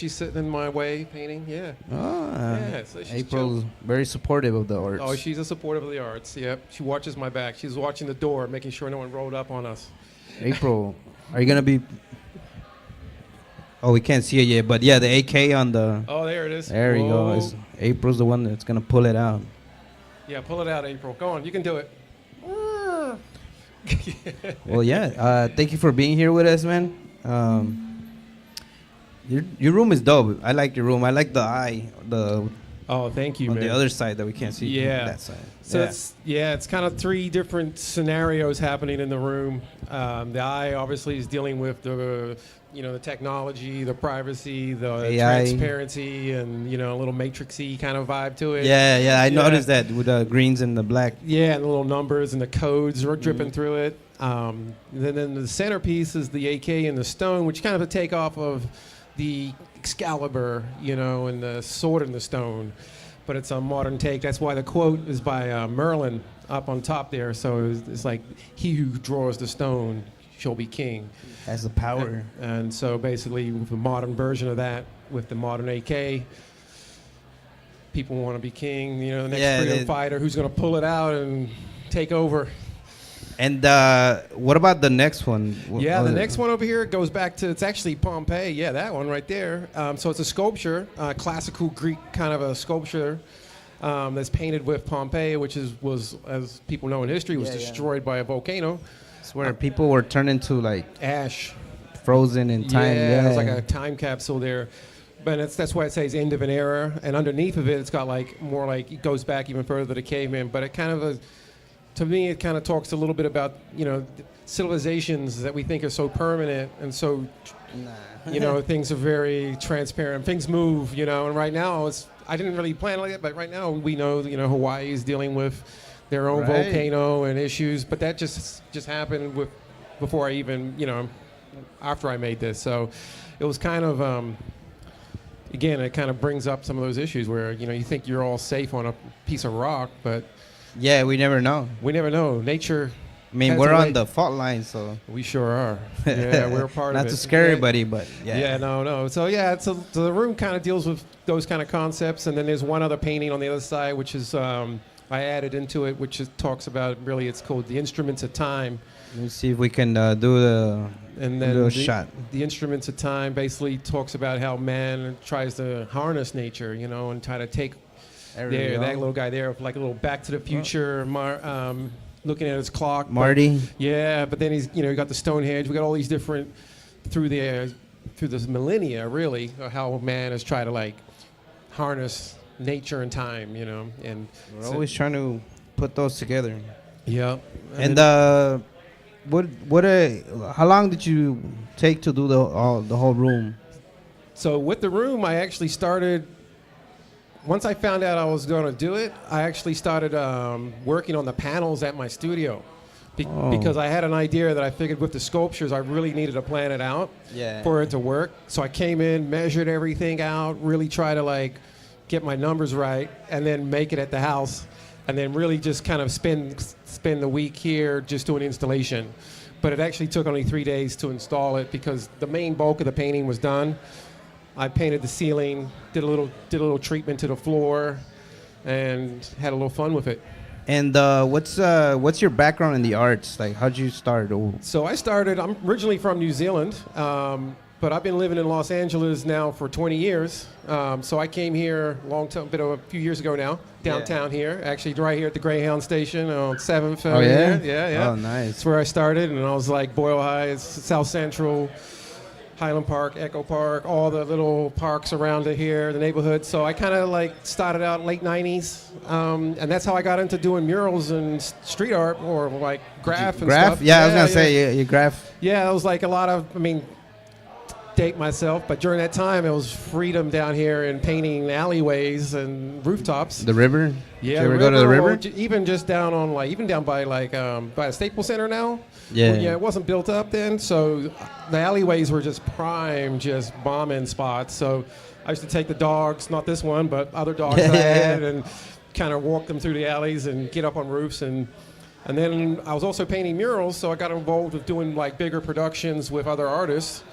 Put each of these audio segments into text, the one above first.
She's sitting in my way painting. Yeah. Yeah. So she's April's chill. very supportive of the arts. Oh, she's a supporter of the arts. Yep. She watches my back. She's watching the door, making sure no one rolled up on us. April, are you gonna be? Oh, we can't see it yet, but yeah, the AK on the. Oh, there it is. There you go. Whoa. April's the one that's gonna pull it out. Yeah, pull it out, April. Go on. You can do it. Well, yeah. Thank you for being here with us, man. Your room is dope. I like your room. I like the Oh, thank you, on man. the other side that we can't see. Yeah. That side. So it's kind of three different scenarios happening in the room. The eye obviously is dealing with the technology, the privacy, the AI. transparency, and a little matrixy kind of vibe to it. I noticed that with the greens and the black. Yeah, and the little numbers and the codes are dripping through it. Then the centerpiece is the AK and the stone, which kind of a takeoff of the Excalibur, and the sword and the stone. But it's a modern take. That's why the quote is by Merlin up on top there. So it's like, he who draws the stone shall be king. Has the power. And so basically, with a modern version of that, with the modern AK, people want to be king. The next freedom fighter who's going to pull it out and take over. And what about the next one? Yeah, the next one over here goes back to, it's actually Pompeii. Yeah, that one right there. So it's a sculpture, classical Greek kind of a sculpture that's painted with Pompeii, which was, as people know in history, was destroyed by a volcano. It's where people were turned into like ash, frozen in time. Yeah, it's like a time capsule there. But that's why it says end of an era. And underneath of it, it's got more like, it goes back even further to caveman. But it kind of to me, it kind of talks a little bit about, civilizations that we think are so permanent and so, things are very transparent. Things move, and right now I didn't really plan like that, but right now we know, Hawaii is dealing with their own volcano and issues, but that just happened before I even, after I made this. So it was kind of, again, it kind of brings up some of those issues where, you think you're all safe on a piece of rock, but yeah, we never know. We never know. Nature. I mean, we're on the fault line, so we sure are. Yeah, we're a part of it. Not to scare everybody, but yeah. Yeah, no. So yeah, so the room kind of deals with those kind of concepts, and then there's one other painting on the other side, which is I added into it, which talks about it's called the Instruments of Time. Let's see if we can do the shot. The Instruments of Time basically talks about how man tries to harness nature, and try to take. That little guy there, like a little Back to the Future, looking at his clock. Marty. Yeah, but then he's, got the Stonehenge. We got all these different through the millennia, really, how man has tried to harness nature and time, and we're always trying to put those together. Yeah. And how long did you take to do the whole room? So with the room, I actually started. Once I found out I was going to do it, I actually started working on the panels at my studio because I had an idea that I figured with the sculptures, I really needed to plan it out for it to work. So I came in, measured everything out, really try to get my numbers right, and then make it at the house, and then really just kind of spend the week here just doing installation. But it actually took only 3 days to install it because the main bulk of the painting was done. I painted the ceiling, did a little treatment to the floor, and had a little fun with it. And what's your background in the arts? Like, how'd you start? So I'm originally from New Zealand, but I've been living in Los Angeles now for 20 years. So I came here a few years ago now, downtown here, actually right here at the Greyhound station on 7th. Oh, yeah? Yeah. Oh, nice. That's where I started, and I was like Boyle High, it's South Central, Highland Park, Echo Park, all the little parks around it here, the neighborhood. So I kind of started out late 90s, and that's how I got into doing murals and street art or graph and stuff. Yeah, I was going to say, you graph. Yeah, it was a lot of, date myself, but during that time it was freedom down here in painting alleyways and rooftops. The river? Yeah, did you ever go to the river? Even just down on even down by by the Staples Center now. Yeah. Well, it wasn't built up then, so the alleyways were just prime, just bombing spots. So I used to take the dogs, not this one, but other dogs I had, and kind of walk them through the alleys and get up on roofs. And then I was also painting murals, so I got involved with doing bigger productions with other artists.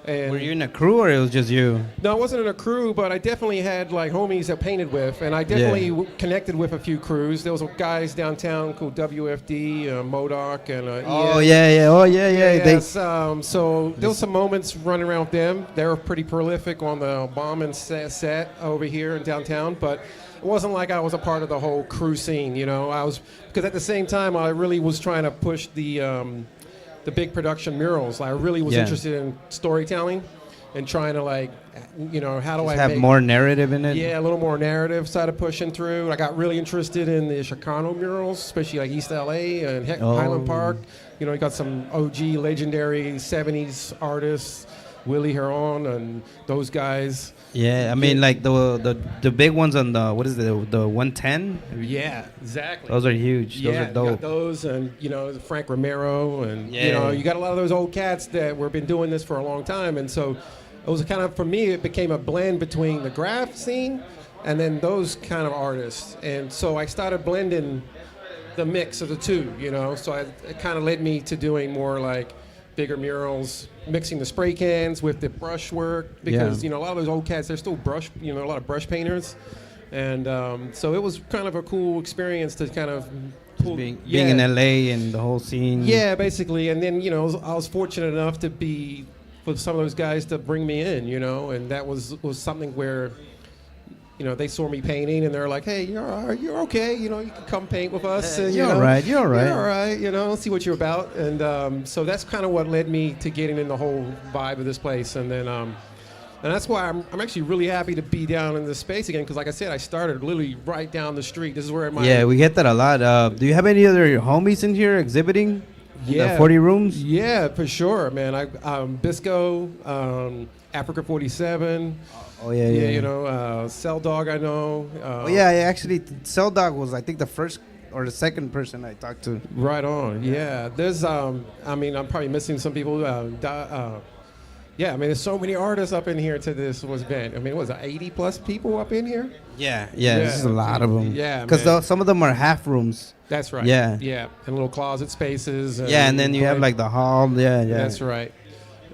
And Were you in a crew or it was just you? no, I wasn't in a crew, but I definitely had like homies that painted with, and I definitely connected with a few crews. There was guys downtown called WFD, Modoc, and Oh EN. yeah. Oh yeah. Yes, so there was some moments running around with them. They were pretty prolific on the bombing set over here in downtown, but it wasn't like I was a part of the whole crew scene, you know. I was, because at the same time I really was trying to push the big production murals. I really was interested in storytelling and trying to like, you know, how do Just I have make more narrative in it? Yeah, a little more narrative side of pushing through. I got really interested in the Chicano murals, especially like East LA and Highland Park. You know, you got some OG legendary 70s artists, Willie Heron and those guys. Yeah, I mean like the big ones on the, what is it, the 110? Yeah, exactly. Those are huge. Those Yeah, are dope. you got those, and you know Frank Romero, and you know you got a lot of those old cats that were been doing this for a long time, and so it was kind of, for me, it became a blend between the graph scene and then those kind of artists, and so I started blending the mix of the two, you know. So it kind of led me to doing more like bigger murals, mixing the spray cans with the brush work, because you know a lot of those old cats, they're still brush, you know, a lot of brush painters, and so it was kind of a cool experience to kind of being in LA and the whole scene. Yeah, basically, and then you know I was fortunate enough to be with some of those guys to bring me in, you know, and that was something where, you know, they saw me painting and they're like, hey, you're okay, you know, you can come paint with us. And, You're all right, you're all right, you know, see what you're about. And so that's kind of what led me to getting in the whole vibe of this place. And then, and that's why I'm actually really happy to be down in this space again, because like I said, I started literally right down the street. This is where my... Yeah, we get that a lot. Do you have any other homies in here exhibiting? Yeah. The 40 rooms? Yeah, for sure, man. Bisco, Africa 47. Oh yeah. You know, Cell Dog, I know. Actually, Cell Dog was, I think, the first or the second person I talked to. Right on. Yeah. There's, I mean, I'm probably missing some people. Yeah, I mean, there's so many artists up in here to this event. I mean, what was it, 80 plus people up in here? Yeah, there's a lot of them. Yeah, because some of them are half rooms. That's right. Yeah, and little closet spaces. And then you have like the hall. Yeah. That's right.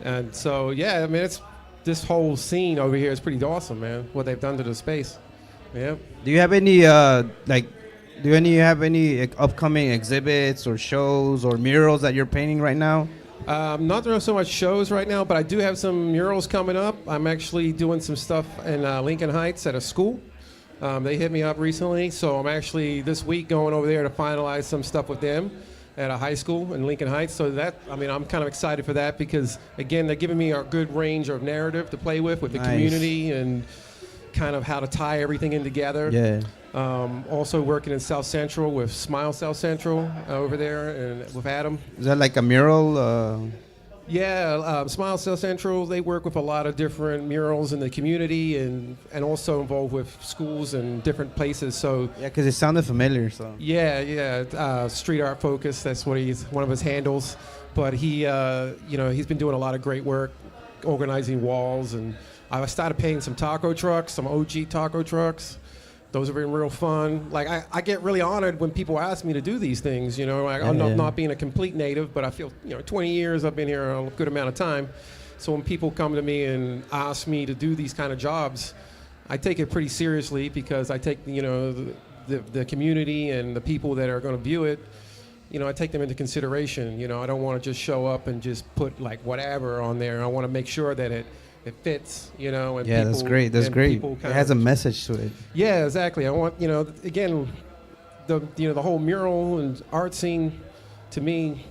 And so, yeah, I mean, this whole scene over here is pretty awesome, man. What they've done to the space. Yeah. Do you have any upcoming exhibits or shows or murals that you're painting right now? Not doing so much shows right now, but I do have some murals coming up. I'm actually doing some stuff in Lincoln Heights at a school. They hit me up recently, so I'm actually this week going over there to finalize some stuff with them at a high school in Lincoln Heights. So that, I mean, I'm kind of excited for that because, again, they're giving me a good range of narrative to play with the community and kind of how to tie everything in together. Yeah. Also working in South Central with Smile South Central over there and with Adam. Is that like a mural? Smile South Central, they work with a lot of different murals in the community and also involved with schools and different places. So yeah, because it sounded familiar. So street art focus. That's what one of his handles. But he, he's been doing a lot of great work, organizing walls, and I started painting some taco trucks, some OG taco trucks. Those have been real fun. Like I get really honored when people ask me to do these things. You know, I'm not being a complete native, but I feel 20 years I've been here a good amount of time. So when people come to me and ask me to do these kind of jobs, I take it pretty seriously because I take the community and the people that are going to view it. You know, I take them into consideration. You know, I don't want to just show up and just put like whatever on there. I want to make sure that it fits, you know. And yeah, that's great. That's great. It has a message to it. Yeah, exactly. I want, again, the whole mural and art scene, to me,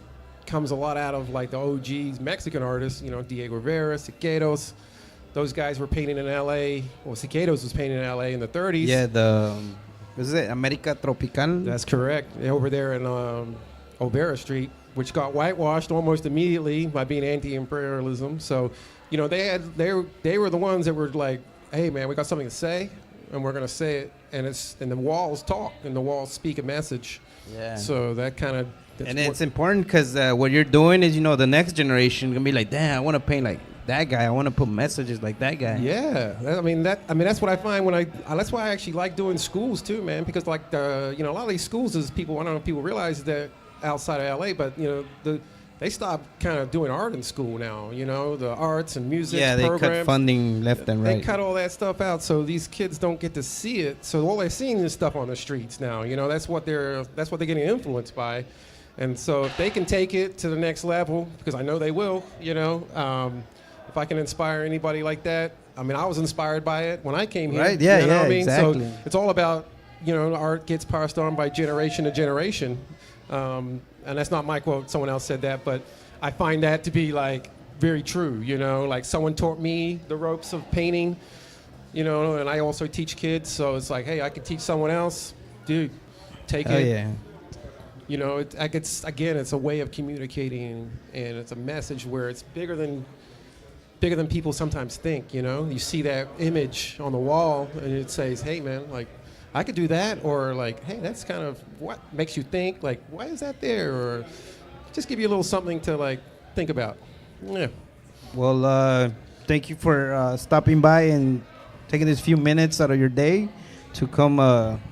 comes a lot out of like the OGs, Mexican artists. Diego Rivera, Siqueiros. Those guys were painting in L.A. Well, Siqueiros was painting in L.A. in the 30s. Yeah, is it America Tropical? That's correct. Over there in Olvera Street, which got whitewashed almost immediately by being anti-imperialism. So. They were the ones that were like, hey man, we got something to say, and we're gonna say it, and the walls talk, and the walls speak a message. Yeah. So that kind of. And it's important because what you're doing is, the next generation gonna be like, damn, I want to paint like that guy. I want to put messages like that guy. Yeah. That's what I find when that's why I actually like doing schools too, man, because like a lot of these schools is people. I don't know if people realize that outside of LA, but the they stopped kind of doing art in school now. You know, the arts and music They programs. cut funding left and They right. cut all that stuff out, so these kids don't get to see it. So all they're seeing is stuff on the streets now. You know, that's what they're getting influenced by. And so if they can take it to the next level, because I know they will, you know, if I can inspire anybody like that. I mean, I was inspired by it when I came here. Right, yeah, you know yeah, what I mean? exactly. So it's all about, you know, art gets passed on by generation to generation. And that's not my quote, someone else said that, but I find that to be like very true, you know, like someone taught me the ropes of painting, you know, and I also teach kids, so it's like, hey, I could teach someone else, dude, take Oh it. yeah. You know, it's a way of communicating, and it's a message where it's bigger than people sometimes think. You know, you see that image on the wall, and it says, "Hey, man, like, I could do that," or like, "Hey, that's kind of what makes you think. Like, why is that there?" Or just give you a little something to like think about. Yeah. Well, thank you for stopping by and taking this few minutes out of your day to come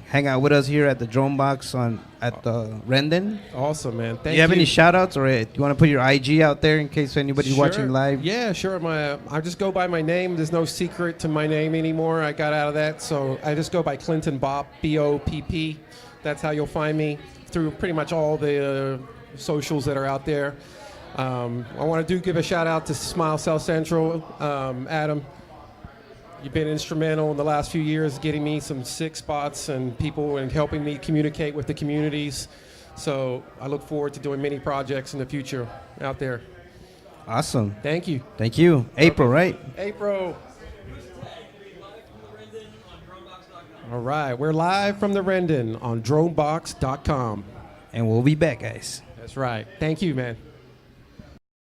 hang out with us here at the Drone Box at Rendon. Awesome, man. Thank Do you. you have any shout outs, or do you want to put your IG out there in case anybody's Sure. watching live? Yeah, sure. I just go by my name. There's no secret to my name anymore. I got out of that, so I just go by Clinton Bopp, BOPP. That's how you'll find me through pretty much all the socials that are out there. I want to give a shout out to Smile South Central. Adam, you've been instrumental in the last few years getting me some sick spots and people and helping me communicate with the communities. So I look forward to doing many projects in the future out there. Awesome. Thank you. Thank you. April, right? April. All right, we're live from the Rendon on dronebox.com. And we'll be back, guys. That's right. Thank you, man.